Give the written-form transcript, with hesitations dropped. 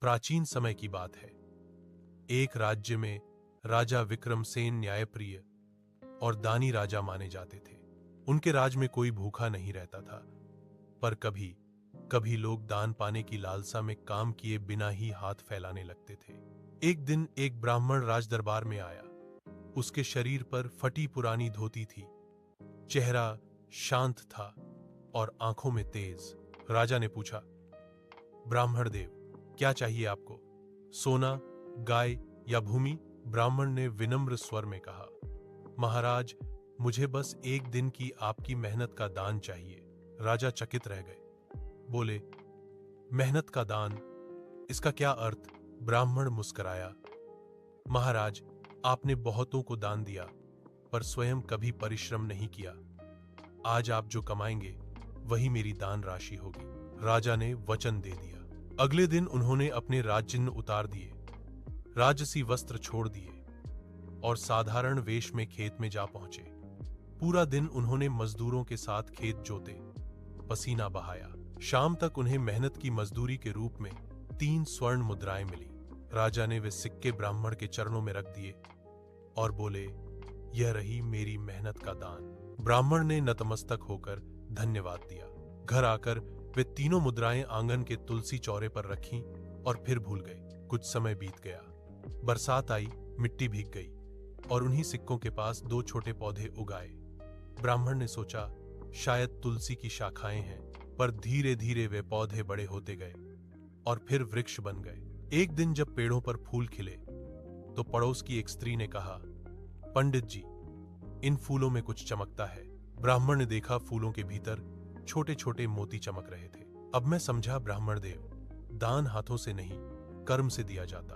प्राचीन समय की बात है। एक राज्य में राजा विक्रमसेन न्यायप्रिय और दानी राजा माने जाते थे। उनके राज में कोई भूखा नहीं रहता था, पर कभी कभी लोग दान पाने की लालसा में काम किए बिना ही हाथ फैलाने लगते थे। एक दिन एक ब्राह्मण राज दरबार में आया। उसके शरीर पर फटी पुरानी धोती थी, चेहरा शांत था और आंखों में तेज। राजा ने पूछा, ब्राह्मण देव, क्या चाहिए आपको? सोना, गाय या भूमि? ब्राह्मण ने विनम्र स्वर में कहा, महाराज, मुझे बस एक दिन की आपकी मेहनत का दान चाहिए। राजा चकित रह गए। बोले, मेहनत का दान? इसका क्या अर्थ? ब्राह्मण मुस्कुराया, महाराज, आपने बहुतों को दान दिया, पर स्वयं कभी परिश्रम नहीं किया। आज आप जो कमाएंगे वही मेरी दान राशि होगी। राजा ने वचन दे दिया। अगले दिन उन्होंने अपने राजचिन्ह उतार दिए, राजसी वस्त्र छोड़ दिए और साधारण वेश में खेत में जा पहुंचे। पूरा दिन उन्होंने मजदूरों के साथ खेत जोते, पसीना बहाया। शाम तक उन्हें मेहनत की मजदूरी के रूप में 3 स्वर्ण मुद्राएं मिली। राजा ने वे सिक्के ब्राह्मण के चरणों में रख दिए और बोले, यह रही मेरी मेहनत का दान। ब्राह्मण ने नतमस्तक होकर धन्यवाद दिया। घर आकर वे तीनों मुद्राएं आंगन के तुलसी चौरे पर रखीं और फिर भूल गए। कुछ समय बीत गया। बरसात आई, मिट्टी भीग गई और उन्हीं सिक्कों के पास 2 छोटे पौधे उगाए। ब्राह्मण ने सोचा, शायद तुलसी की शाखाएं हैं, पर धीरे धीरे वे पौधे बड़े होते गए और फिर वृक्ष बन गए। एक दिन जब पेड़ों पर फूल खिले तो पड़ोस की एक स्त्री ने कहा, पंडित जी, इन फूलों में कुछ चमकता है। ब्राह्मण ने देखा, फूलों के भीतर छोटे छोटे मोती चमक रहे थे। अब मैं समझा ब्राह्मण देव, दान हाथों से नहीं, कर्म से दिया जाता।